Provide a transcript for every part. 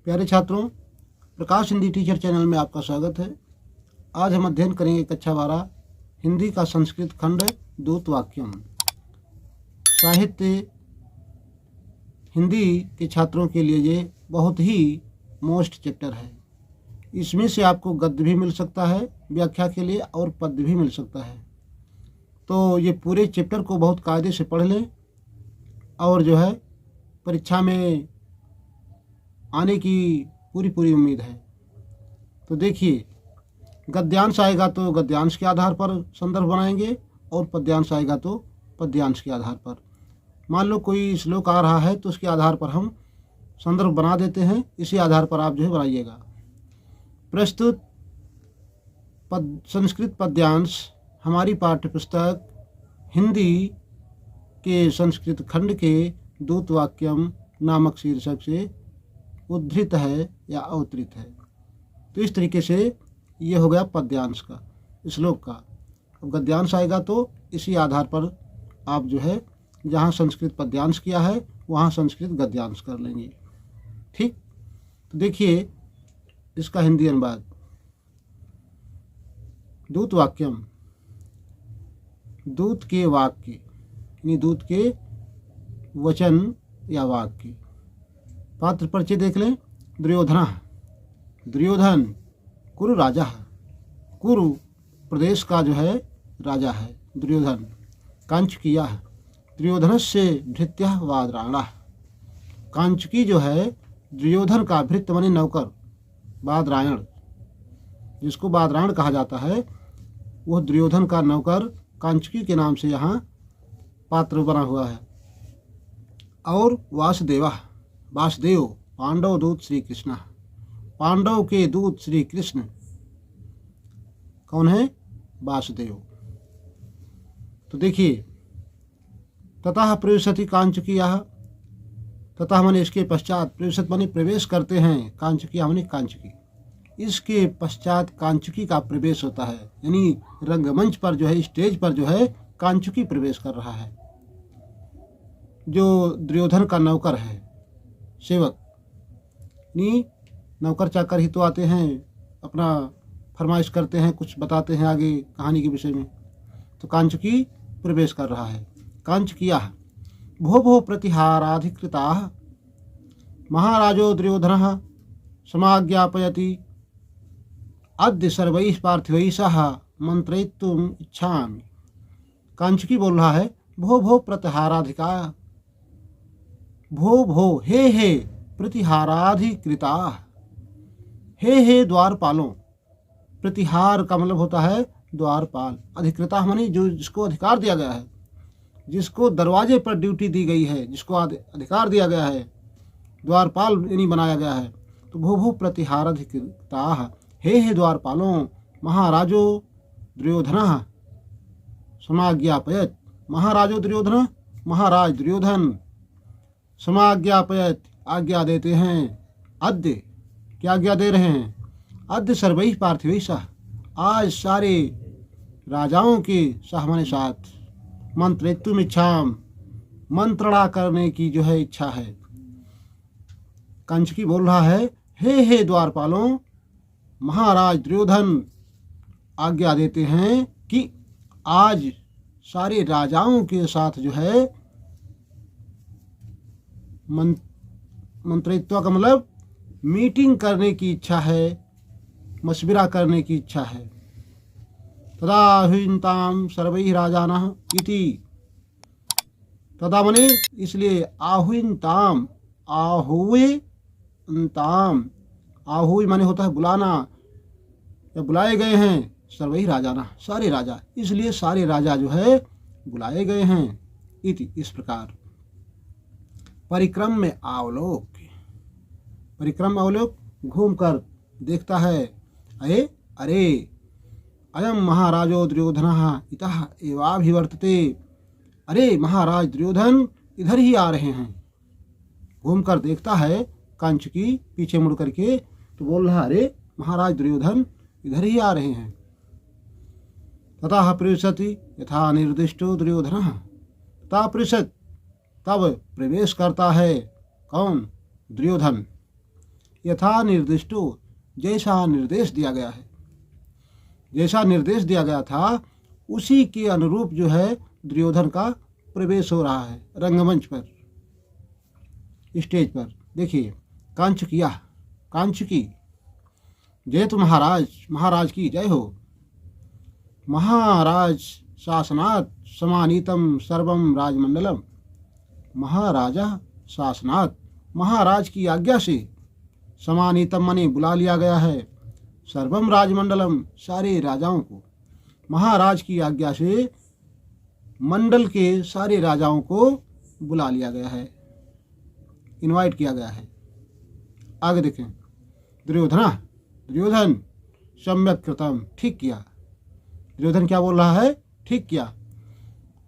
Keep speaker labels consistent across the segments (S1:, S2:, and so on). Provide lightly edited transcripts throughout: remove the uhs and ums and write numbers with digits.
S1: प्यारे छात्रों, प्रकाश Hindi teacher channel में आपका स्वागत है। आज हम अध्ययन करेंगे कक्षा 12 हिंदी का संस्कृत खंड दूत वाक्यम। साहित्य हिंदी के छात्रों के लिए ये बहुत ही मोस्ट चैप्टर है। इसमें से आपको गद्य भी मिल सकता है व्याख्या के लिए और पद्य भी मिल सकता है। तो ये पूरे चैप्टर को बहुत कायदे से पढ़ लें और जो है परीक्षा में आने की पूरी उम्मीद है। तो देखिए, गद्यांश आएगा तो गद्यांश के आधार पर संदर्भ बनाएंगे और पद्यांश आएगा तो पद्यांश के आधार पर। मान लो कोई श्लोक आ रहा है तो उसके आधार पर हम संदर्भ बना देते हैं, इसी आधार पर आप जो है बनाइएगा। प्रस्तुत संस्कृत पद्यांश हमारी पाठ्य पुस्तक हिंदी के संस्कृत खंड के दूत वाक्यम नामक शीर्षक से उद्धृत है या अवतरित है। तो इस तरीके से ये हो गया पद्यांश का, श्लोक का। अब गद्यांश आएगा तो इसी आधार पर आप जो है जहाँ संस्कृत पद्यांश किया है वहाँ संस्कृत गद्यांश कर लेंगे। ठीक, तो देखिए इसका हिंदी अनुवाद। दूत वाक्यम, दूत के वाक्य यानी दूत के वचन या वाक्य। पात्र परिचय देख लें। दुर्योधन कुरु राजा है, कुरु प्रदेश का जो है राजा है दुर्योधन। कांचकिया, दुर्योधनस्य भृत्यः बादरायणः। कांचकी जो है दुर्योधन का भृत्य माने नौकर, बादरायण जिसको बादरायण कहा जाता है, वह दुर्योधन का नौकर कांचकी के नाम से यहाँ पात्र बना हुआ है। और वासुदेव पांडव दूत श्री कृष्ण, पांडव के दूत श्री कृष्ण कौन है? वासुदेव। तो देखिए, ततः प्रविशति कांचकीया, ततः माने इसके पश्चात, प्रविशत माने प्रवेश करते हैं, कांचकीया माने कांचकी, इसके पश्चात कांचकी का प्रवेश होता है। यानी रंगमंच पर जो है, स्टेज पर जो है कांचकी प्रवेश कर रहा है। जो दुर्योधन का नौकर है, सेवक, नहीं नौकर चाकर ही तो आते हैं, अपना फरमाइश करते हैं, कुछ बताते हैं आगे कहानी के विषय में। तो कांचकी प्रवेश कर रहा है। कांचकिया भो प्रतिहाराधिकृता महाराजो दुर्योधन समाज्ञापयति अद्य सर्वैः पार्थिवैः सह मंत्रयितुम् इच्छामि। कांचकी बोल रहा है, भो प्रतिहाराधिका, भो हे प्रतिहाराधिकृता, हे द्वारपालों। प्रतिहार का मतलब होता है द्वारपाल, अधिकृता माने जो जिसको अधिकार दिया गया है, जिसको दरवाजे पर ड्यूटी दी गई है, जिसको अधिकार दिया गया है, द्वारपाल यानी बनाया गया है। तो भो प्रतिहाराधिकृता, हे द्वारपालों, महाराजो दुर्योधन समाज्ञापयत, महाराजो दुर्योधन, महाराज दुर्योधन, समाज्ञापयत आज्ञा देते हैं, अद्य क्या आज्ञा दे रहे हैं? अद्य सर्वैः पार्थिवैः सह, आज सारे राजाओं के सह माने साथ, मंत्रयितुम् इच्छाम, मंत्रणा करने की जो है इच्छा है। कांचकी बोल रहा है, हे द्वारपालों, महाराज दुर्योधन आज्ञा देते हैं कि आज सारे राजाओं के साथ जो है मंत्रित्व का मतलब मीटिंग करने की इच्छा है, मशविरा करने की इच्छा है। तदा आहुयन्ताम सर्वैः राजानः इति, तदा मने इसलिए, आहुयन्ताम, आहुयन्ताम, आहुय माने होता है बुलाना, या बुलाए गए हैं, सर्वैः राजानः सारे राजा, इसलिए सारे राजा जो है बुलाए गए हैं। इति इस प्रकार। परिक्रम में अवलोक, परिक्रम अवलोक घूमकर देखता है, अरे अयम महाराजो दुर्योधनः इतः एवाभिवर्तते, अरे महाराज दुर्योधन इधर ही आ रहे हैं। घूमकर देखता है कांचकी पीछे मुड़ करके, तो बोल रहा, अरे महाराज दुर्योधन इधर ही आ रहे हैं। ततः प्रविशति यथा निर्दिष्टो दुर्योधनः, तथा प्रविशत तब प्रवेश करता है कौन? दुर्योधन। यथा निर्दिष्टो, जैसा निर्देश दिया गया है, जैसा निर्देश दिया गया था उसी के अनुरूप जो है दुर्योधन का प्रवेश हो रहा है रंगमंच पर, स्टेज पर। देखिए, कांचकिया, कांचकी, जय तो महाराज, महाराज की जय हो। महाराज शासनात् समानीतम सर्वम राजमंडलम, महाराजा शासनात्, महाराज की आज्ञा से, समानीतम माने बुला लिया गया है, सर्वम राजमंडलम, सारे राजाओं को, महाराज की आज्ञा से मंडल के सारे राजाओं को बुला लिया गया है, इनवाइट किया गया है। आगे देखें, दुर्योधन सम्यक कृतम, ठीक किया। दुर्योधन क्या बोल रहा है? ठीक किया।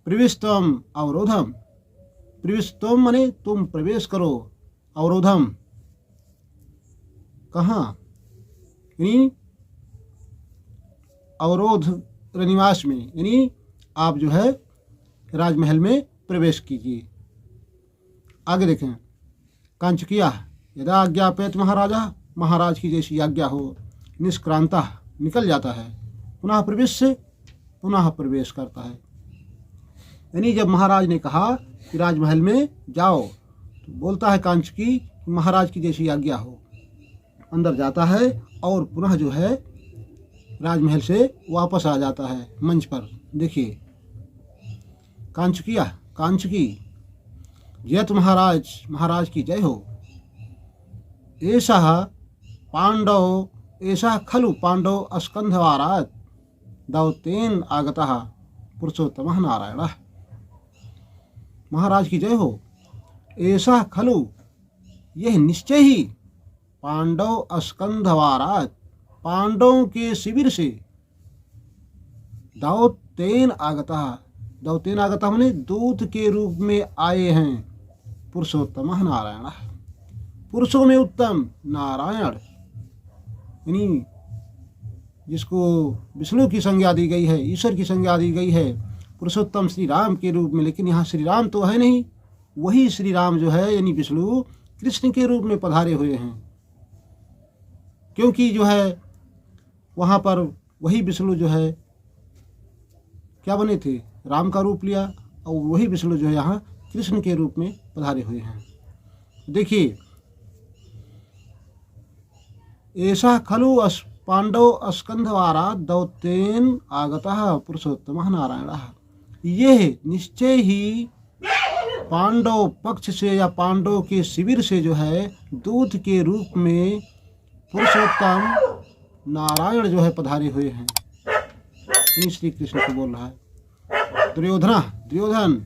S1: प्रविष्टम अवरोधम, प्रविष्टम माने तुम प्रवेश करो, अवरोधम कहाँ? यानी अवरोध निवास में, यानी आप जो है राजमहल में प्रवेश कीजिए। आगे देखें, कांचकिया यदा आज्ञापयत महाराजा, महाराज की जैसी आज्ञा हो, निष्क्रांता निकल जाता है, पुनः प्रवेश से पुनः प्रवेश करता है। यानी जब महाराज ने कहा कि राजमहल में जाओ, तो बोलता है कांचकी महाराज की जैसी आज्ञा हो, अंदर जाता है और पुनः जो है राजमहल से वापस आ जाता है मंच पर। देखिए, कांचकिया, कांचकी, जयत महाराज, महाराज की जय हो। ऐसा पांडव, ऐसा खलु पांडव स्कंधवारात दौतेन आगतः पुरुषोत्तमः नारायणः, महाराज की जय हो। ऐसा खलु, यह निश्चय ही, पांडव स्कंधवारात, पांडवों के शिविर से, दौतेन आगतः, दौतेन आगतः माने दूत के रूप में आए हैं, पुरुषोत्तमः नारायणः, पुरुषों में उत्तम नारायण, यानी जिसको विष्णु की संज्ञा दी गई है, ईश्वर की संज्ञा दी गई है, पुरुषोत्तम श्री राम के रूप में। लेकिन यहाँ श्री राम तो है नहीं, वही श्री राम जो है यानी विष्णु कृष्ण के रूप में पधारे हुए हैं, क्योंकि जो है वहाँ पर वही विष्णु जो है क्या बने थे? राम का रूप लिया, और वही विष्णु जो है यहाँ कृष्ण के रूप में पधारे हुए हैं। देखिए, ऐसा खलु पांडव स्कंधवारा दौतेन आगतः पुरुषोत्तमः नारायणः, यह निश्चय ही पांडव पक्ष से या पांडव के शिविर से जो है दूत के रूप में पुरुषोत्तम नारायण जो है पधारे हुए हैं। श्री कृष्ण को बोल रहा है। दुर्योधन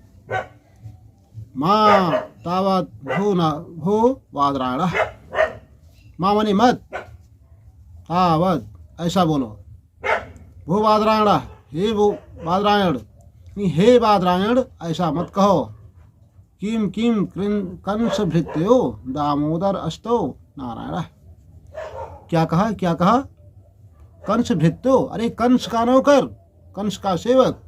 S1: माँ तावत भो वादरायणः, माँ मने मत, तावत ऐसा बोलो, भो वादरायणः, हे वो वादरायण, हे वादरायण ऐसा मत कहो, किम किम कंस भृत्यो दामोदर अस्तो नारायणः, क्या कहा, क्या कहा? कंस भृत्यो, अरे कंस का नौकर, कंस का सेवक,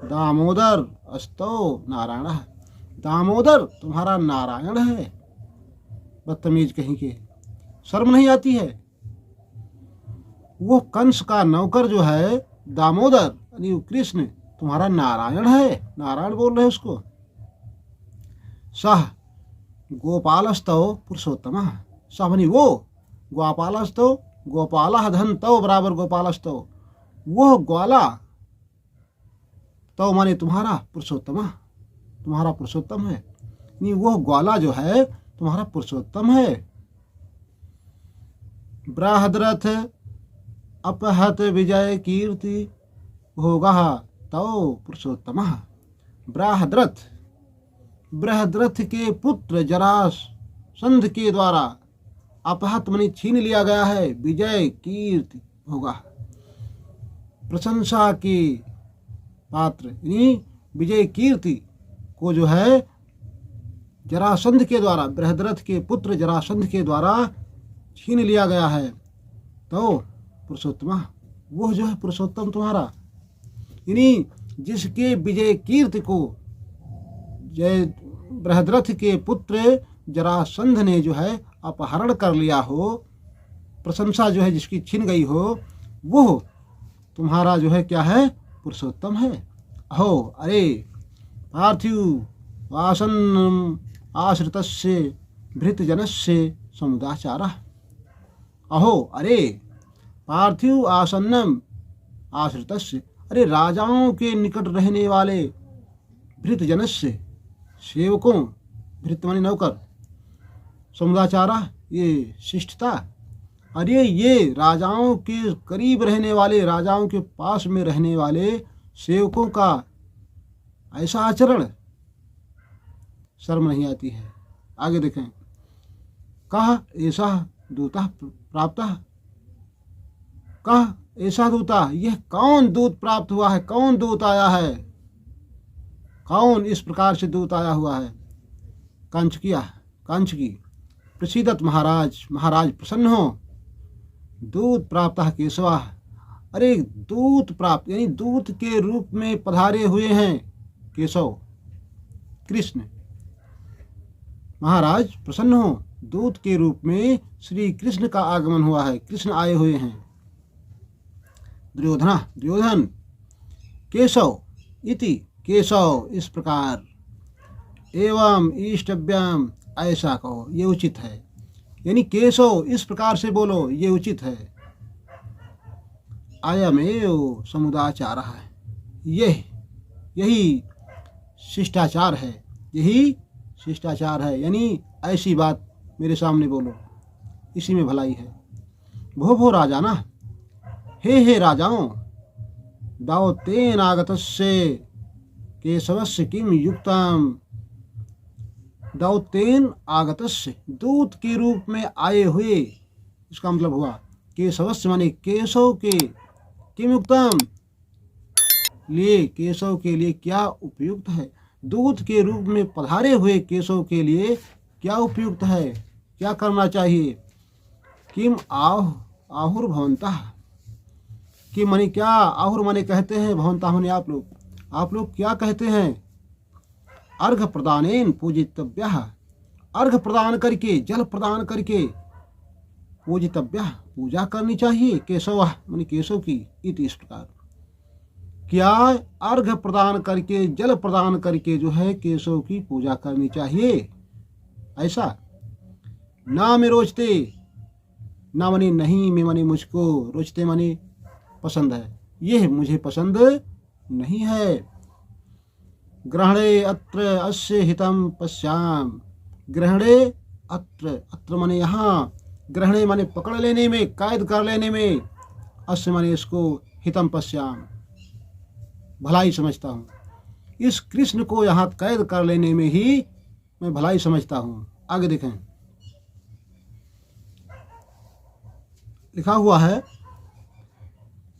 S1: दामोदर अस्तो नारायणः, दामोदर तुम्हारा नारायण है। बदतमीज कहीं के, शर्म नहीं आती है? वो कंस का नौकर जो है दामोदर यानी कृष्ण तुम्हारा नारायण है, नारायण बोल रहे उसको। सह गोपालस्तव पुरुषोत्तम, सह बनी वो, गोपालस्तव, गोपाल धन तव बराबर गोपालस्तव, वो ग्वाला, तो माने तुम्हारा पुरुषोत्तम, तुम्हारा पुरुषोत्तम है, नहीं वो ग्वाला जो है तुम्हारा पुरुषोत्तम है। बृहद्रथ अपहत विजय कीर्ति भोगः तौ पुरुषोत्तमः, बृहद्रथ, बृहद्रथ के पुत्र जरासंध के द्वारा अपहत मनी छीन लिया गया है, विजय कीर्ति होगा, प्रशंसा के पात्र, यानी विजय कीर्ति को जो है जरासंध के द्वारा, बृहद्रथ के पुत्र जरासंध के द्वारा छीन लिया गया है, तो पुरुषोत्तम, वो जो है पुरुषोत्तम तुम्हारा, यानी जिसके विजय कीर्ति को जय बृहद्रथ के पुत्र जरासंध ने जो है अपहरण कर लिया हो, प्रशंसा जो है जिसकी छिन गई हो, वो तुम्हारा जो है क्या है, पुरुषोत्तम है। अहो अरे पार्थिव वासन्नम आश्रितस्य भृतजनस्य समुदाचारः। अहो अरे पार्थिव आसन्नम आश्रितस्य, अरे राजाओं के निकट रहने वाले भृतजनस्य सेवकों, भृत माने नौकर, समुदाचारा ये शिष्टता, अरे ये राजाओं के करीब रहने वाले, राजाओं के पास में रहने वाले सेवकों का ऐसा आचरण, शर्म नहीं आती है। आगे देखें, कहा ऐसा दूता प्राप्त, कहा ऐसा दूता, यह कौन दूत प्राप्त हुआ है, कौन दूत आया है, कौन इस प्रकार से दूत आया हुआ है। कांचकी प्रसीदत महाराज, महाराज प्रसन्न हो। दूत प्राप्त केशवा, अरे दूत प्राप्त यानी दूत के रूप में पधारे हुए हैं केशव, कृष्ण। महाराज प्रसन्न हो, दूत के रूप में श्री कृष्ण का आगमन हुआ है, कृष्ण आए हुए हैं। दुर्योधन केशव इति, केशव इस प्रकार, एवं इष्टव्यम ऐसा कहो, ये उचित है, यानी केशव इस प्रकार से बोलो, ये उचित है। अयमेव समुदाचार है, यही शिष्टाचार है, यही शिष्टाचार है, यानी ऐसी बात मेरे सामने बोलो, इसी में भलाई है। भो राजाना, हे राजाओं, दावतेन आगतस्य केशवस्य किम युक्तम, दावतेन आगतस्य दूत के रूप में आए हुए, इसका मतलब हुआ केशवस्य माने केशव के, किम युक्तम लिए, केशव के लिए क्या उपयुक्त है, दूत के रूप में पधारे हुए केशव के लिए क्या उपयुक्त है, क्या करना चाहिए। किम आहुर भवंतः, किम माने क्या, आहुर माने कहते हैं, भवंतः माने आप लोग क्या कहते हैं। अर्घ प्रदानेन पूजितव्यः, अर्घ प्रदान करके, जल प्रदान करके, पूजितव्यः पूजा करनी चाहिए, केशव माने केशव की, इति इस प्रकार। क्या अर्घ प्रदान करके, जल प्रदान करके जो है केशव की पूजा करनी चाहिए, ऐसा। ना में रोचते, ना माने नहीं, में माने मुझको, रोचते माने पसंद है, यह मुझे पसंद नहीं है। ग्रहणे अत्र अस्य हितम पश्याम, ग्रहणे अत्र माने यहाँ, ग्रहणे माने पकड़ लेने में, कैद कर लेने में, अस्य माने इसको, हितम पश्याम भलाई समझता हूँ, इस कृष्ण को यहाँ कैद कर लेने में ही मैं भलाई समझता हूँ। आगे देखें, लिखा हुआ है,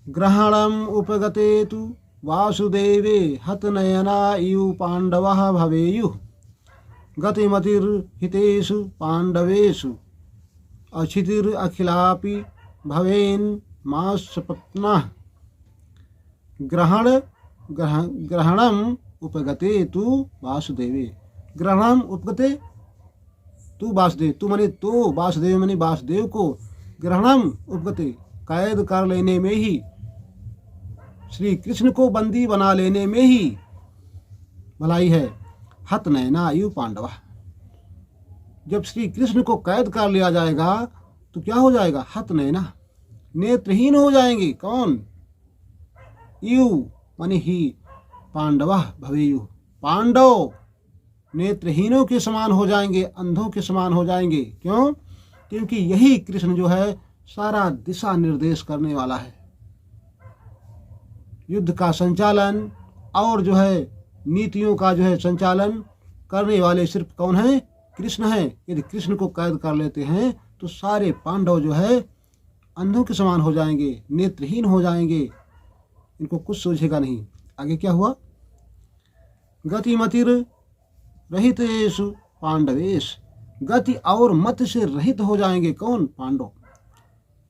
S1: ग्रहणम उपगते तु वासुदेवे हतनयना इव पांडवः भवेयुः, गतिमतिर्हितेषु पांडवेषु अक्षितिरखिलापि भवेन् मासपत्नः। ग्रहणम उपगते तु वासुदेवे, ग्रहणम उपगते तू वासुदेव, तू माने तो, वासुदेव माने वासुदेव को, ग्रहणम उपगते कैद कर लेने में ही, श्री कृष्ण को बंदी बना लेने में ही भलाई है। हत नयना यु पांडवा, जब श्री कृष्ण को कैद कर लिया जाएगा तो क्या हो जाएगा, हत नयना, नेत्रहीन हो जाएंगे। कौन, यु माने ही, पांडवा भवेयु, पांडव नेत्रहीनों के समान हो जाएंगे, अंधों के समान हो जाएंगे। क्यों, क्योंकि यही कृष्ण जो है सारा दिशा निर्देश करने वाला है, युद्ध का संचालन और जो है नीतियों का जो है संचालन करने वाले सिर्फ कौन है, कृष्ण है। यदि कृष्ण को कैद कर लेते हैं तो सारे पांडव जो है अंधों के समान हो जाएंगे, नेत्रहीन हो जाएंगे, इनको कुछ सूझेगा नहीं। आगे क्या हुआ, गतिमतिर रहितेषु पांडवेश, गति और मत से रहित हो जाएंगे। कौन, पांडव,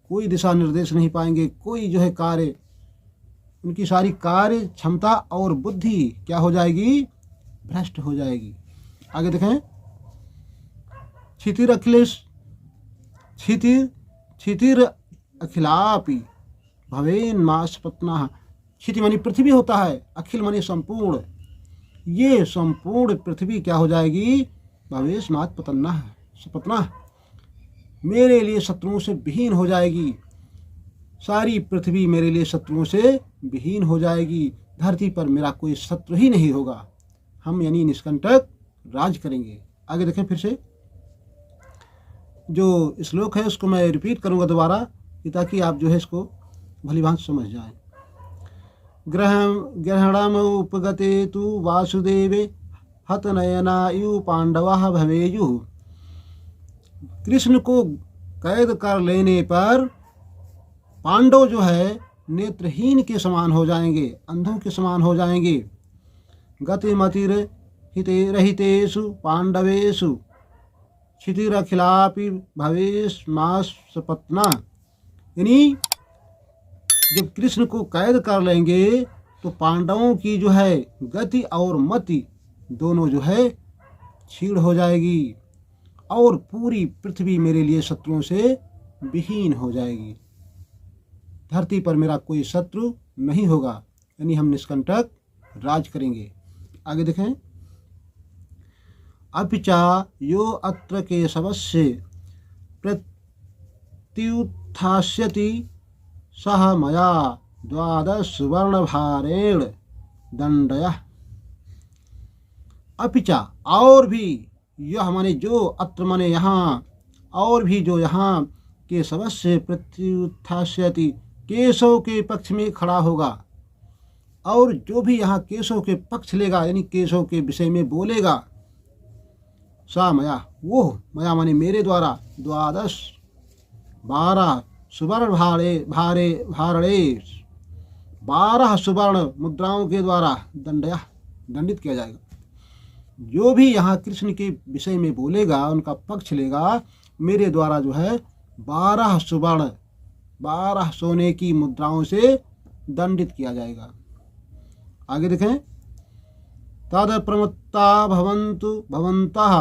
S1: कोई दिशा निर्देश नहीं पाएंगे, कोई जो है कार्य, उनकी सारी कार्य क्षमता और बुद्धि क्या हो जाएगी, भ्रष्ट हो जाएगी। आगे देखें, क्षितिर अखिलेश क्षितिर अखिलापि भवेन मासपत्ना। क्षिति मानी पृथ्वी होता है, अखिल मानी संपूर्ण। ये संपूर्ण पृथ्वी क्या हो जाएगी? भवेश मात पतन्ना सपतना, मेरे लिए शत्रुओं से विहीन हो जाएगी। सारी पृथ्वी मेरे लिए शत्रुओं से विहीन हो जाएगी। धरती पर मेरा कोई शत्रु ही नहीं होगा। हम यानी निष्कंटक राज करेंगे। आगे देखें फिर से, जो श्लोक है उसको मैं रिपीट करूंगा दोबारा, ताकि आप जो है इसको भली भांति समझ जाएं। ग्रहणम उपगते तु वासुदेवे हतनयनायु पांडवा भवेयु। कृष्ण को कैद कर लेने पर पांडव जो है नेत्रहीन के समान हो जाएंगे, अंधों के समान हो जाएंगे। गतिमतिर हिते रहितेषु पांडवेषु क्षितिरखिलापि भवेश मास सपत्ना। यानी जब कृष्ण को कैद कर लेंगे तो पांडवों की जो है गति और मति दोनों जो है छीड़ हो जाएगी और पूरी पृथ्वी मेरे लिए शत्रुओं से विहीन हो जाएगी। धरती पर मेरा कोई शत्रु नहीं होगा, यानी हम निष्कंटक राज करेंगे। आगे देखें, अपिचा यो अत्र केशवस्य प्रत्युत्थास्यति सह मया 12 सुवर्णभारेण दंडयः। अपिचा और भी, यह माने जो, अत्र माने यहाँ, और भी जो यहाँ, केशवस्य प्रत्युत्थास्यति केशव के पक्ष में खड़ा होगा, और जो भी यहाँ केशव के पक्ष लेगा यानी केशव के विषय में बोलेगा, सा मया, वो मया माने मेरे द्वारा, 12 सुवर्ण भारणे 12 सुवर्ण मुद्राओं के द्वारा दंडित किया जाएगा। जो भी यहाँ कृष्ण के विषय में बोलेगा, उनका पक्ष लेगा, मेरे द्वारा जो है 12 सुवर्ण 12 सोने की मुद्राओं से दंडित किया जाएगा। आगे देखें, तद प्रमत्ता भवन्तु भवन्तः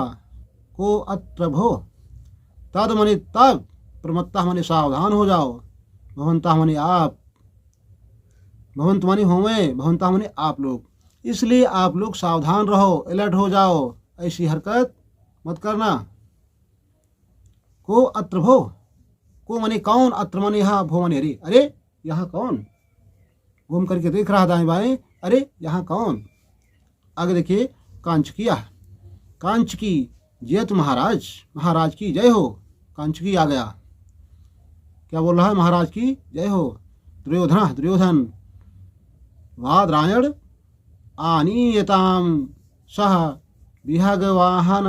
S1: को अत्र भो। तद माने तब, प्रमत्ता माने सावधान हो जाओ, भवन्तः माने आप, भवंत माने होवे, भवन्तः माने आप लोग, इसलिए आप लोग सावधान रहो, अलर्ट हो जाओ, ऐसी हरकत मत करना। को अत्र भो, को माने कौन, अत्र माने यहाँ, भो माने अरे, अरे यहाँ कौन? घूम करके देख रहा दाएं बाएं, अरे यहाँ कौन? आगे देखिए, कांचकी जयतु महाराज, महाराज की जय हो। कांचकी आ गया, क्या बोल रहा है? महाराज की जय हो। दुर्योधन वादरायण आनीयताम सह विहगवाहन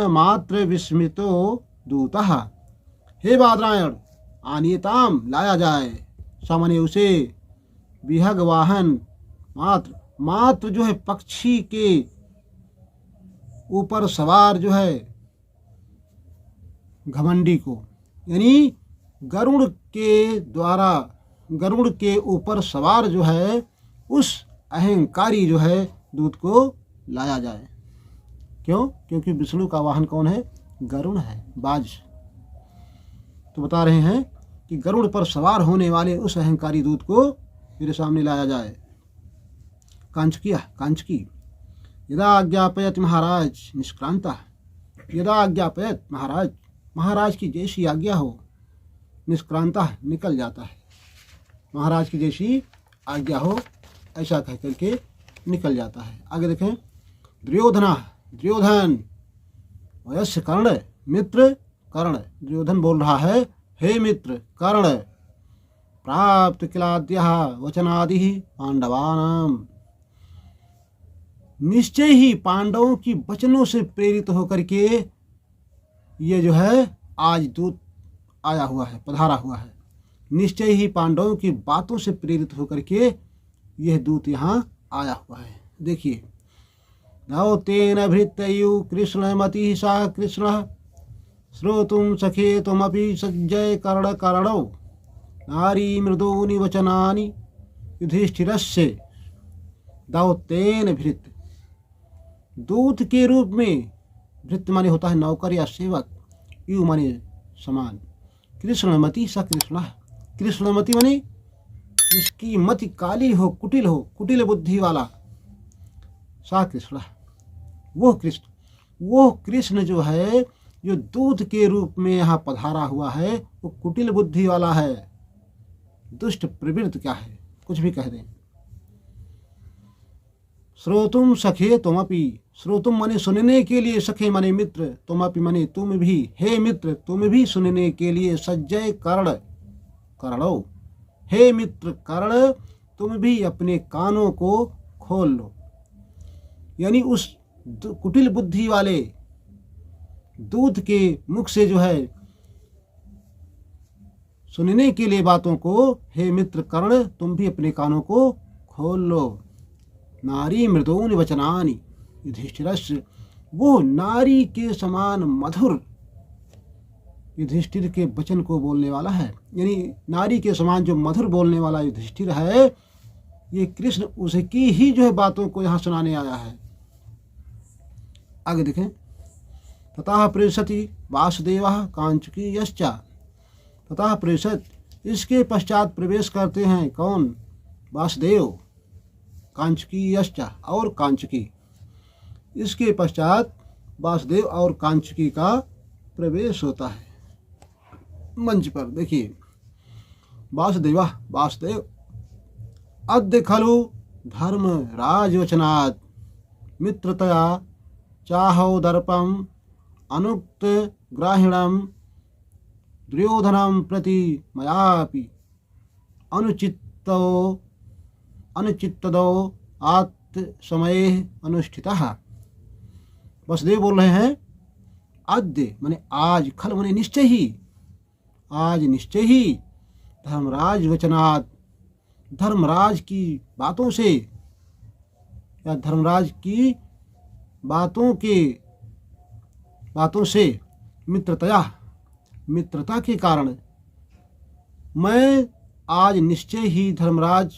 S1: मात्र विस्मितो दूतः। हे बादरायण, आनीयताम लाया जाए, सामान्य उसे, विहगवाहन मात्र जो है पक्षी के ऊपर सवार जो है घमंडी को, यानी गरुड़ के ऊपर सवार जो है उस अहंकारी जो है दूत को लाया जाए। क्यों? क्योंकि विष्णु का वाहन कौन है? गरुड़ है, बाज। तो बता रहे हैं कि गरुड़ पर सवार होने वाले उस अहंकारी दूत को मेरे सामने लाया जाए। कांचकी यदा आज्ञापयत महाराज निष्क्रांता। यदा आज्ञापयत महाराज की जैसी आज्ञा हो, निष्क्रांता निकल जाता है। महाराज की जैसी आज्ञा हो ऐसा कह करके निकल जाता है। आगे देखें, दुर्योधन वयस्य कर्ण मित्र कर्ण। दुर्योधन बोल रहा है, हे मित्र कर्ण, प्राप्त किलाद्यः वचनादि पांडवानाम। निश्चय ही पांडवों की वचनों से प्रेरित होकर के ये जो है आज दूत आया हुआ है, पधारा हुआ है। निश्चय ही पांडवों की बातों से प्रेरित होकर के यह दूत यहाँ आया हुआ है। देखिए, तेन भृत्ययु कृष्णमति सा कृष्ण श्रोतुम सखेतुमपि सज्जय करणौ नारी मृदूनि वचनानि युधिष्ठिरस्य। दौतेन भृत्य, दूत के रूप में भृत्य माने होता है नौकर या सेवक, यु माने समान। कृष्णमति स कृष्ण, कृष्णमति माने जिसकी मति काली हो, कुटिल बुद्धि वाला, सा कृष्ण, वो कृष्ण जो है, जो दूत के रूप में यहाँ पधारा हुआ है, वो कुटिल बुद्धि वाला है, दुष्ट प्रवृत्ति क्या है, कुछ भी कह दें। श्रोतुम सखे तुमपि, श्रोतुम माने सुनने के लिए, सखे माने मित्र, तुमपि माने तुम भी, हे मित्र तुम भी सुनने के लिए, सज्जय कर्ण, कर्णो, हे मित्र कर्ण तुम भी अपने कानों को खोल लो। यानी उस कुटिल बुद्धि वाले दूत के मुख से जो है सुनने के लिए बातों को, हे मित्र कर्ण तुम भी अपने कानों को खोल लो। नारी मृदूनि वचनानि युधिष्ठिरस्य, वो नारी के समान मधुर युधिष्ठिर के वचन को बोलने वाला है। यानी नारी के समान जो मधुर बोलने वाला युधिष्ठिर है, ये कृष्ण उसकी ही जो है बातों को यहाँ सुनाने आया है। आगे देखें, ततः प्रेषति वासुदेवः कांचुकी, ततः प्रेषत, इसके पश्चात प्रवेश करते हैं कौन, वासुदेव, कांचुकी और कांचुकी, इसके पश्चात वासुदेव और कांचुकी का प्रवेश होता है मंच पर। देखिए, वासुदेव अद्य खलु धर्म राजवचनात् मित्रतया चाहो दर्पम अनुक्त ग्राहिणम दुर्योधनम प्रति मयापि अनुचित्तदो आत्म समय अनुष्ठितः। वसुदेव बोल रहे हैं, आद्य माने आज, खल माने निश्चय ही, आज निश्चय ही, धर्मराज वचनात्, धर्मराज की बातों से, या धर्मराज की बातों से मित्रता के कारण मैं आज निश्चय ही धर्मराज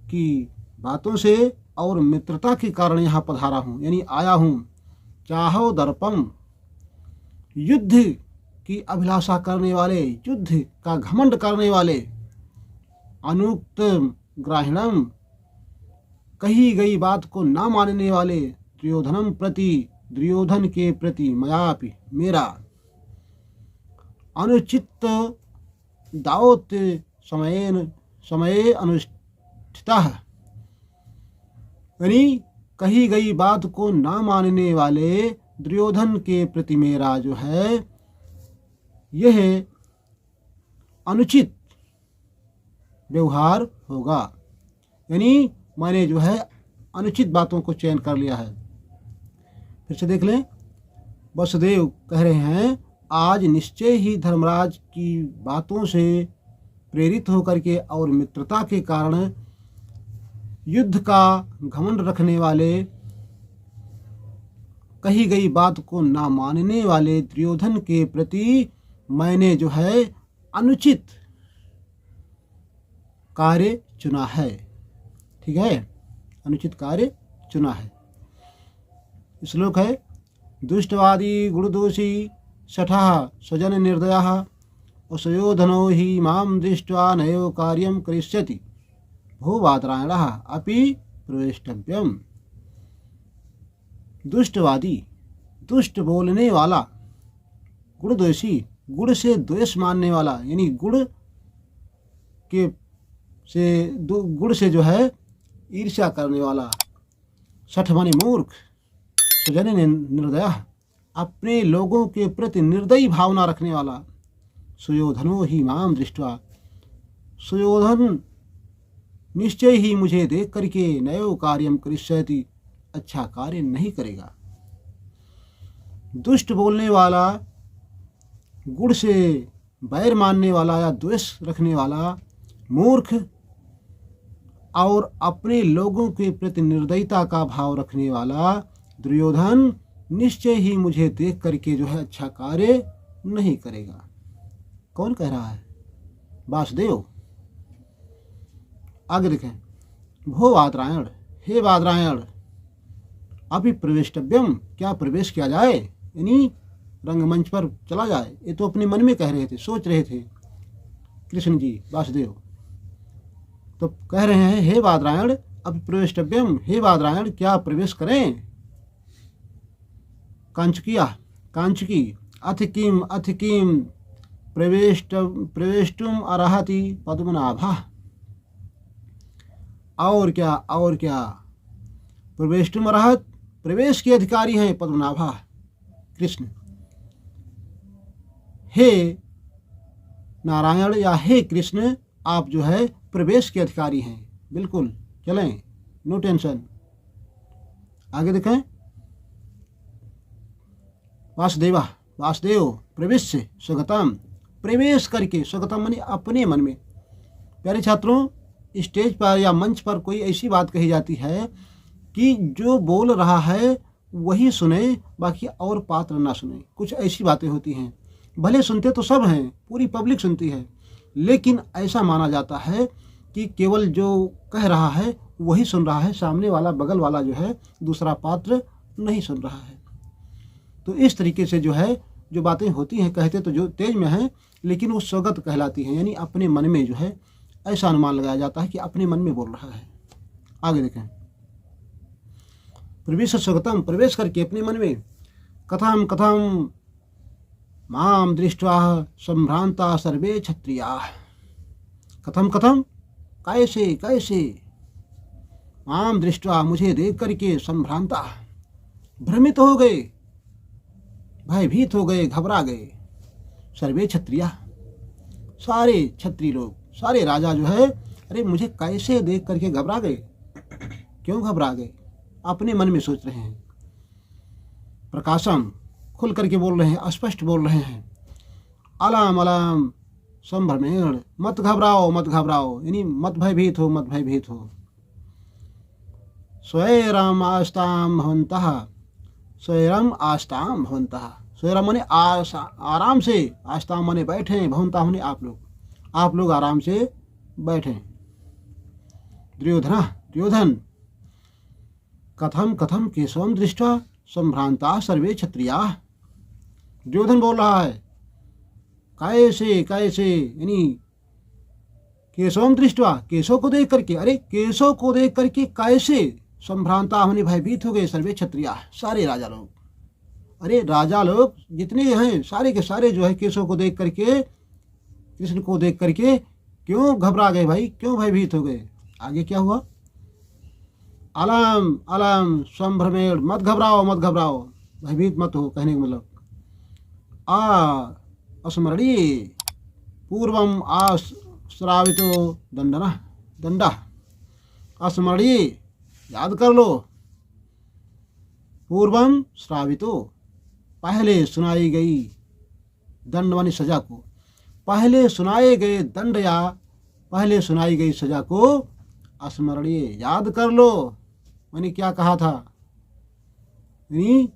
S1: की बातों से और मित्रता के कारण यहाँ पधारा हूँ, यानी आया हूँ। चाहो दर्पम, युद्ध की अभिलाषा करने वाले, युद्ध का घमंड करने वाले, अनुक्त ग्राहिणम, कही गई बात को ना मानने वाले, दुर्योधन के प्रति मयापि, मेरा, अनुचित दावत समय अनुष्ठितः, यानी कही गई बात को ना मानने वाले दुर्योधन के प्रति मेरा जो है यह अनुचित व्यवहार होगा। यानी मैंने जो है अनुचित बातों को चयन कर लिया है। फिर से देख लें, वसुदेव कह रहे हैं, आज निश्चय ही धर्मराज की बातों से प्रेरित होकर के और मित्रता के कारण युद्ध का घमंड रखने वाले, कही गई बात को ना मानने वाले दुर्योधन के प्रति मैंने जो है अनुचित कार्य चुना है। ठीक है, अनुचित कार्य चुना है। श्लोक है, दुष्टवादी गुणदोषी शठः स्वजन निर्दयः असुयोधनो हि मां दृष्ट्वा नैव कार्यं करिष्यति भो वादरायणः अपि प्रवेष्टव्यम्। दुष्टवादी, दुष्ट बोलने वाला, गुणदोषी, गुण से द्वेष मानने वाला, यानी गुण से जो है ईर्ष्या करने वाला, शठ माने मूर्ख, स्वजन निर्दय, अपने लोगों के प्रति निर्दयी भावना रखने वाला, सुयोधनो ही माम दृष्ट्वा, सुयोधन निश्चय ही मुझे देख करके नयो कार्यम करिष्यति, अच्छा कार्य नहीं करेगा। दुष्ट बोलने वाला, गुण से बैर मानने वाला या द्वेष रखने वाला, मूर्ख और अपने लोगों के प्रति निर्दयता का भाव रखने वाला दुर्योधन निश्चय ही मुझे देख करके जो है अच्छा कार्य नहीं करेगा। कौन कह रहा है? वासुदेव। आगे देखें, भो वादरायण, हे वादरायण, अभी प्रवेष्टव्यम, क्या प्रवेश किया जाए? यानी रंगमंच पर चला जाए। ये तो अपने मन में कह रहे थे, सोच रहे थे कृष्ण जी वासुदेव। तो कह रहे हैं हे बादरायण अब प्रवेष्टव्यम, हे बादरायण क्या प्रवेश करें। कांचकी अथ किम प्रवेष्टुम अर्हति पद्मनाभः। और क्या प्रवेष्टुम अर्हत, प्रवेश के अधिकारी हैं पद्मनाभा कृष्ण। हे नारायण या हे कृष्ण आप जो है प्रवेश के अधिकारी हैं। बिल्कुल चलें, नो टेंशन। आगे देखें, वासुदेव प्रवेश से स्वगतम, प्रवेश करके, स्वगतम माने अपने मन में। प्यारे छात्रों, स्टेज पर या मंच पर कोई ऐसी बात कही जाती है कि जो बोल रहा है वही सुने, बाकी और पात्र ना सुने। कुछ ऐसी बातें होती हैं, भले सुनते तो सब हैं, पूरी पब्लिक सुनती है, लेकिन ऐसा माना जाता है कि केवल जो कह रहा है वही सुन रहा है, सामने वाला बगल वाला जो है दूसरा पात्र नहीं सुन रहा है। तो इस तरीके से जो है जो बातें होती हैं, कहते तो जो तेज में हैं लेकिन वो स्वगत कहलाती हैं, यानी अपने मन में जो है ऐसा अनुमान लगाया जाता है कि अपने मन में बोल रहा है। आगे देखें, प्रवेश स्वगतम, प्रवेश करके अपने मन में। कथम माम दृष्ट्वा संभ्रांता सर्वे क्षत्रिया। कथम कैसे माम दृष्ट्वा, मुझे देख करके, संभ्रांता, भ्रमित हो गए, भयभीत हो गए, घबरा गए, सर्वे क्षत्रिया, सारे क्षत्रिय लोग, सारे राजा जो है, अरे मुझे कैसे देख करके घबरा गए। क्यों घबरा गए? अपने मन में सोच रहे हैं। प्रकाशम, खुल करके बोल रहे हैं, स्पष्ट बोल रहे हैं। अलाम संभ्रमेण, मत घबराओ, यानी मत भयभीत हो। स्वैरम आस्ताम भवन्तः, स्वैरम माने आराम से, आस्ताम माने बैठे, भवन्तः माने आप लोग आराम से बैठें। दुर्योधन कथम केशवम दृष्ट्वा संभ्रांता सर्वे क्षत्रियाः। दुर्योधन बोल रहा है कैसे, यानी केशवम दृष्ट्वा, केशव को देख करके, अरे केशव को देख करके कैसे, संभ्रांता होने भयभीत हो गए, सर्वे क्षत्रियाः, सारे राजा लोग। अरे राजा लोग जितने हैं सारे के सारे जो है केशव को देख करके, कृष्ण को देख करके क्यों घबरा गए भाई, क्यों भयभीत हो गए। आगे क्या हुआ, अलम संभ्रमेण, मत घबराओ, भयभीत मत हो, कहने का मतलब। अस्मरणीय पूर्वम आश्रावितो दंडा, अस्मरणीय याद कर लो, पूर्वम श्रावितो पहले सुनाई गई, दंड मानी सजा को, पहले सुनाए गए दंड या पहले सुनाई गई सजा को स्मरणीय याद कर लो। मैंने क्या कहा था, यानी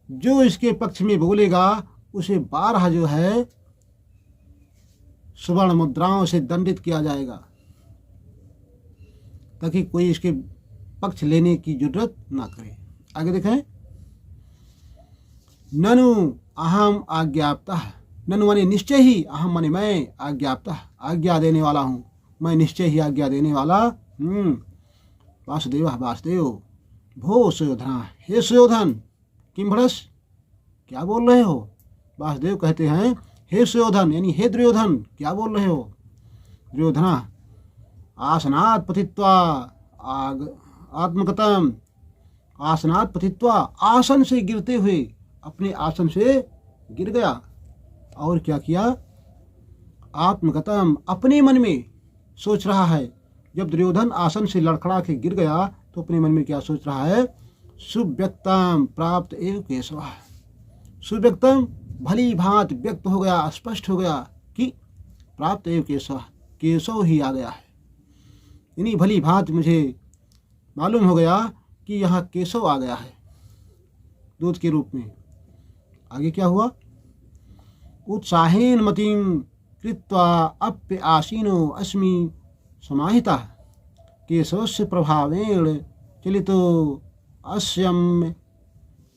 S1: जो इसके पक्ष में बोलेगा उसे 12 जो है सुवर्ण मुद्राओं से दंडित किया जाएगा, ताकि कोई इसके पक्ष लेने की जरूरत ना करे। आगे देखें, ननु अहम आज्ञाप्तः, ननु माने निश्चय ही, अहम माने मैं, आज्ञाप्तः आज्ञा देने वाला हूँ, मैं निश्चय ही आज्ञा देने वाला। वासुदेव भो सुयोधना, हे सुयोधन, किम भड़स, क्या बोल रहे हो। वासुदेव कहते हैं हे सुयोधन, यानी हे दुर्योधन, क्या बोल रहे हो। दुर्योधना आसनात् पतित्वा आत्मगतम, आसनात् पतित्वा, आसन से गिरते हुए, अपने आसन से गिर गया। और क्या किया, आत्मगतम, अपने मन में सोच रहा है। जब दुर्योधन आसन से लड़खड़ा के गिर गया तो अपने मन में क्या सोच रहा है, सुव्यक्तम प्राप्त एव केशव, सुव्यक्तम भली भांति व्यक्त हो गया, स्पष्ट हो गया कि प्राप्त एव केशव, केशव ही आ गया है, यानी भली भांति मुझे मालूम हो गया कि यहाँ केशव आ गया है दूध के रूप में। आगे क्या हुआ, उत्साहेन मतिम कृत्वा अप्य आसीनो अस्मि समाहिता, केशवस्य प्रभावेण चलितो अस्यम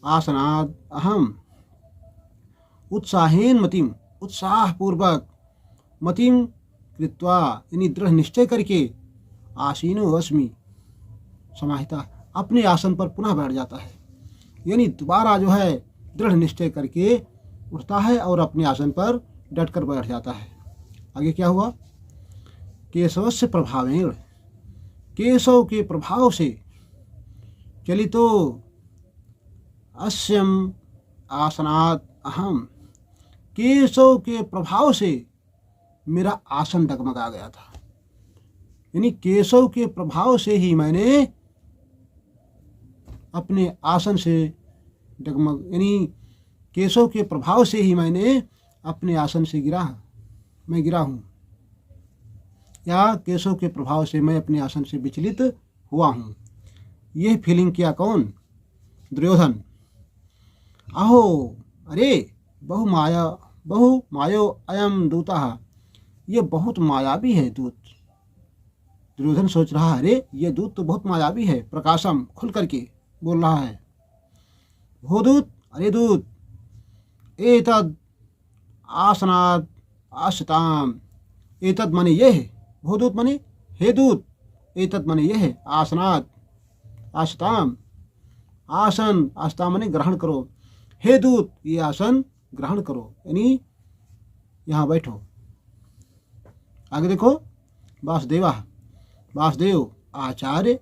S1: आसनाद अहम। उत्साहेन मतिम, उत्साहपूर्वक, मतिम कृत्वा यानी दृढ़ निश्चय करके, आसीनो अस्मि समाहिता, अपने आसन पर पुनः बैठ जाता है। यानी दोबारा जो है दृढ़ निश्चय करके उठता है और अपने आसन पर डटकर बैठ जाता है। आगे क्या हुआ? केशवस्य प्रभावेण, केशव के प्रभाव से चलितो अस्यम आसनात् अहम, केशव के प्रभाव से मेरा आसन डगमगा गया था। यानी केशव के प्रभाव से ही मैंने अपने आसन से यानी केशव के प्रभाव से ही मैंने अपने आसन से मैं गिरा हूँ, या केशव के प्रभाव से मैं अपने आसन से विचलित हुआ हूँ। यह फीलिंग किया कौन? दुर्योधन। अहो, अरे बहु मायो अयम दूतः, ये बहुत मायावी है दूत। दुर्योधन सोच रहा है, अरे ये दूत तो बहुत मायावी है। प्रकाशम, खुल करके बोल रहा है, हो दूत, अरे दूत, एतद आसनात् आश्रिताम, एतद माने यह है, हो दूत माने हे दूत, एतद माने यह है, आसनात् आश्रिताम, आसन, आस्था माने ग्रहण करो, हे दूत ये आसन ग्रहण करो, यानी यहाँ बैठो। आगे देखो, वासुदेव आचार्य,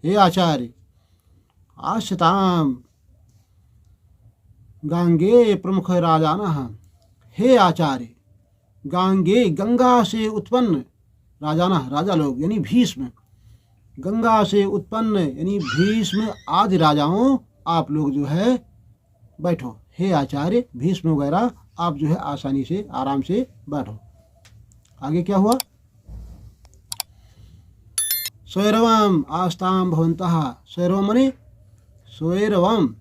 S1: हे आचार्य, आश्रिताम गांगे प्रमुख राजानः, हे आचार्य, गांगे गंगा से उत्पन्न, राजानः राजा लोग यानी भीष्म, गंगा से उत्पन्न यानी भीष्म आदि राजाओं, आप लोग जो है बैठो। हे आचार्य, भीष्म वगैरह आप जो है आसानी से आराम से बैठो। आगे क्या हुआ? स्वैरवम आस्ताम भवन्तः, स्वैरवम मने स्वैरवम,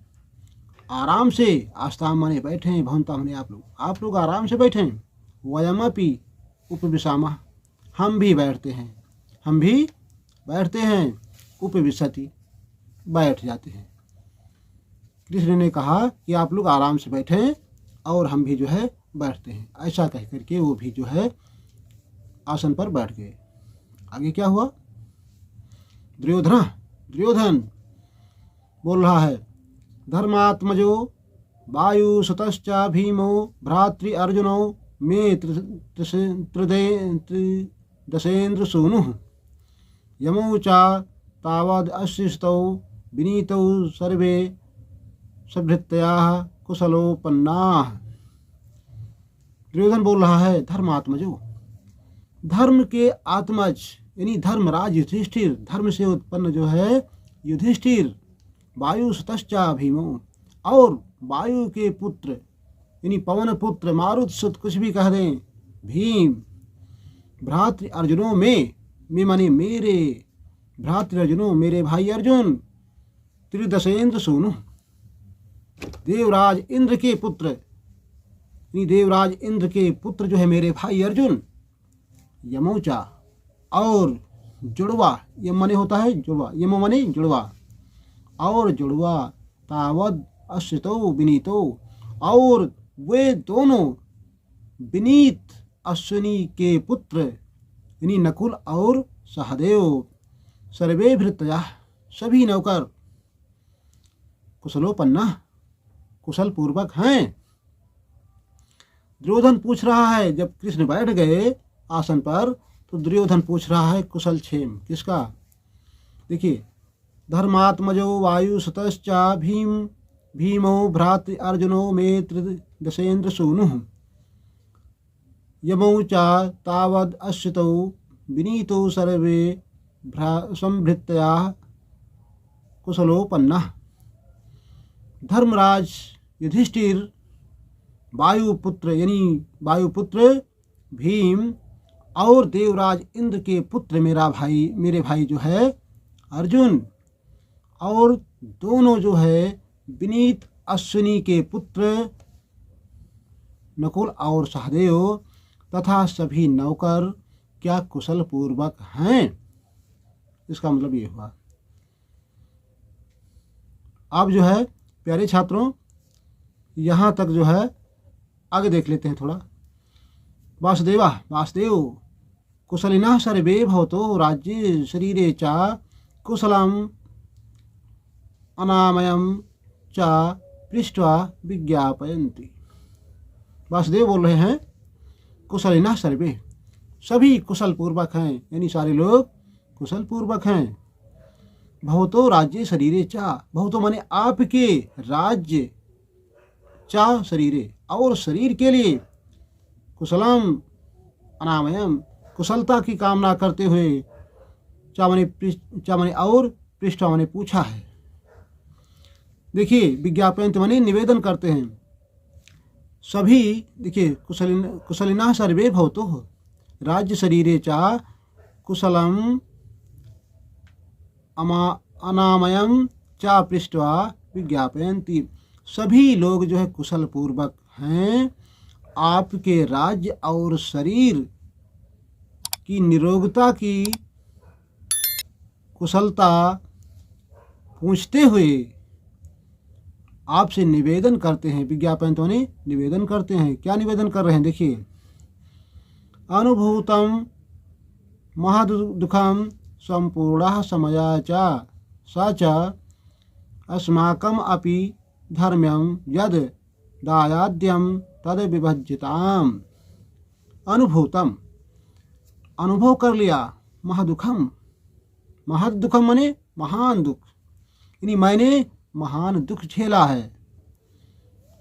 S1: आराम से, आस्ताम मने बैठे, भवन्तः मने आप लोग आराम से बैठे। वयमपि उपविशामः, हम भी बैठते हैं, उपविशति बैठ जाते हैं। कृष्ण ने कहा कि आप लोग आराम से बैठें और हम भी जो है बैठते हैं। ऐसा कह करके वो भी जो है आसन पर बैठ गए। आगे क्या हुआ? दुर्योधन बोल रहा है, धर्मात्मजो वायुसुतश्च भीमो भ्रातृ अर्जुनो मे दशेन्द्र सूनुः, यमौ च तावद् अशिष्टौ विनीतौ सर्वे सभृत्याः कुशलोपन्नाः। दुर्योधन बोल रहा है, धर्मात्मजो, धर्म के आत्मज यानी धर्मराज युधिष्ठिर, धर्म से उत्पन्न जो है युधिष्ठिर, वायु सुतश्चा भीमो, और वायु के पुत्र यानी पवन पुत्र, मारुत सुत, कुछ भी कह दें, भीम, भ्रातृ अर्जुनों में माने मेरे भ्रातृ अर्जुनों, मेरे भाई अर्जुन, त्रिदशेन्द्र सोनु, देवराज इंद्र के पुत्र, यानी देवराज इंद्र के पुत्र जो है मेरे भाई अर्जुन, यमोचा, और जुड़वा, यम माने होता है जुड़वा, यम माने जुड़वा, और जुड़वा, तावद अश्रितो विनीतो, और वे दोनों विनीत अश्विनी के पुत्र यानी नकुल और सहदेव, सर्वे भृतया, सभी नौकर, कुशलोपन्ना, कुशल पूर्वक हैं। दुर्योधन पूछ रहा है, जब कृष्ण बैठ गए आसन पर तो दुर्योधन पूछ रहा है कुशल क्षेम किसका? देखिए, धर्मात्मजो वायु सुतश्च भीमो भ्रातृ अर्जुनो मे त्रिदशेन्द्र सूनुः, यमौ च तावद् अश्रितौ विनीतो सर्वे संभृत्या कुशलोपन्नः। धर्मराज युधिष्ठिर, वायुपुत्र यानी वायुपुत्र भीम, और देवराज इंद्र के पुत्र मेरे भाई जो है अर्जुन, और दोनों जो है विनीत अश्विनी के पुत्र नकुल और सहदेव तथा सभी नौकर क्या कुशल पूर्वक हैं। इसका मतलब ये हुआ। अब जो है प्यारे छात्रों, यहाँ तक जो है आगे देख लेते हैं थोड़ा। वासुदेव कुशलिनः सर्वे भवतो राज्ये शरीरे च कुशलम अनामयम च पृष्ट्वा विज्ञापयन्ति। वासुदेव बोल रहे हैं कुशलिनः सर्वे, सभी कुशल पूर्वक हैं, यानी सारे लोग कुशल पूर्वक हैं। भवतो राज्य शरीरे चा, भवतो माने आपके, राज्य चा शरीरे और शरीर के लिए, कुशलम अनामयम कुशलता की कामना करते हुए, चा माने और, पृष्ठा माने पूछा है। देखिए विज्ञापन माने निवेदन करते हैं सभी। देखिए कुशलिनः सर्वे भवतो राज्य शरीरे चा कुशलम अनामयम चा पृष्ट्वा विज्ञापयन्ति, सभी लोग जो है कुशल पूर्वक हैं, आपके राज्य और शरीर की निरोगता की कुशलता पूछते हुए आपसे निवेदन करते हैं। विज्ञापन तो नहीं, निवेदन करते हैं। क्या निवेदन कर रहे हैं देखिए। अनुभूतम महदुःखम संपूर्णः समयः च स च अस्माकम् अपि धर्म्यं यद् दायाद्यं तद् विभज्यताम्। अनुभूतम अनुभव कर लिया, महदुःखम माने महान दुख, यानी मैंने महान दुख झेला है।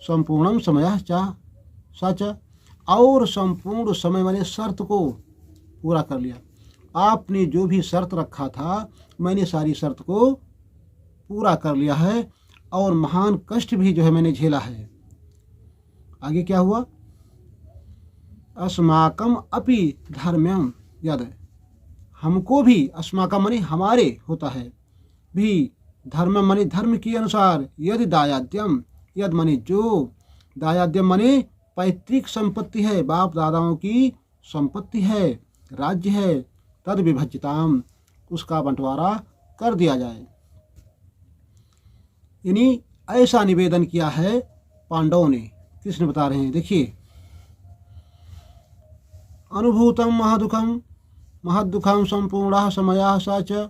S1: संपूर्णम समयः च सच, और संपूर्ण समय माने शर्त को पूरा कर लिया। आपने जो भी शर्त रखा था मैंने सारी शर्त को पूरा कर लिया है, और महान कष्ट भी जो है मैंने झेला है। आगे क्या हुआ। अस्माकम अपि धर्म्यम यद, हमको भी, अस्माकम माने हमारे होता है, भी धर्म माने धर्म के अनुसार, यदि दायाद्यम, यद माने जो, दायाद्यम माने पैतृक संपत्ति है, बाप दादाओं की संपत्ति है, राज्य है, तद विभज्यताम, उसका बंटवारा कर दिया जाए। यानी ऐसा निवेदन किया है पांडवों ने। कृष्ण बता रहे हैं देखिए। अनुभूतम महदुःखम संपूर्णः समयः स च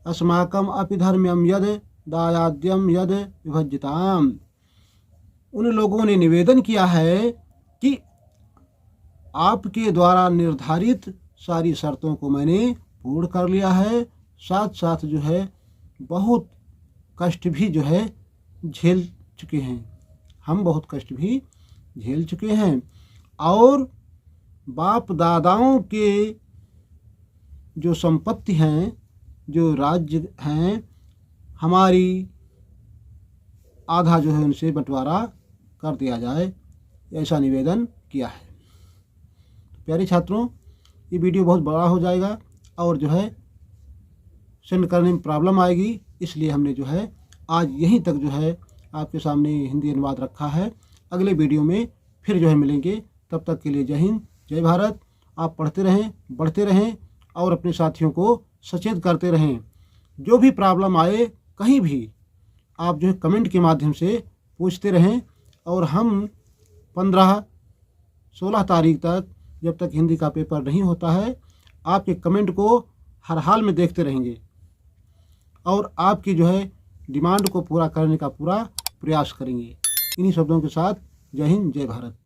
S1: अस्माकम अपि धर्म्यम यद दायाद्यम यद विभज्यताम। उन लोगों ने निवेदन किया है कि आपके द्वारा निर्धारित सारी शर्तों को मैंने पूर्ण कर लिया है, साथ साथ जो है बहुत कष्ट भी जो है झेल चुके हैं, हम बहुत कष्ट भी झेल चुके हैं, और बाप दादाओं के जो संपत्ति हैं, जो राज्य हैं, हमारी आधा जो है उनसे बंटवारा कर दिया जाए, ऐसा निवेदन किया है। प्यारे छात्रों, ये वीडियो बहुत बड़ा हो जाएगा और जो है सेंड करने में प्रॉब्लम आएगी, इसलिए हमने जो है आज यहीं तक जो है आपके सामने हिंदी अनुवाद रखा है। अगले वीडियो में फिर जो है मिलेंगे, तब तक के लिए जय हिंद जय भारत। आप पढ़ते रहें, बढ़ते रहें और अपने साथियों को सचेत करते रहें। जो भी प्रॉब्लम आए कहीं भी आप जो है कमेंट के माध्यम से पूछते रहें, और हम 15-16 तारीख तक, जब तक हिंदी का पेपर नहीं होता है, आपके कमेंट को हर हाल में देखते रहेंगे और आपकी जो है डिमांड को पूरा करने का पूरा प्रयास करेंगे। इन्हीं शब्दों के साथ जय हिंद जय भारत।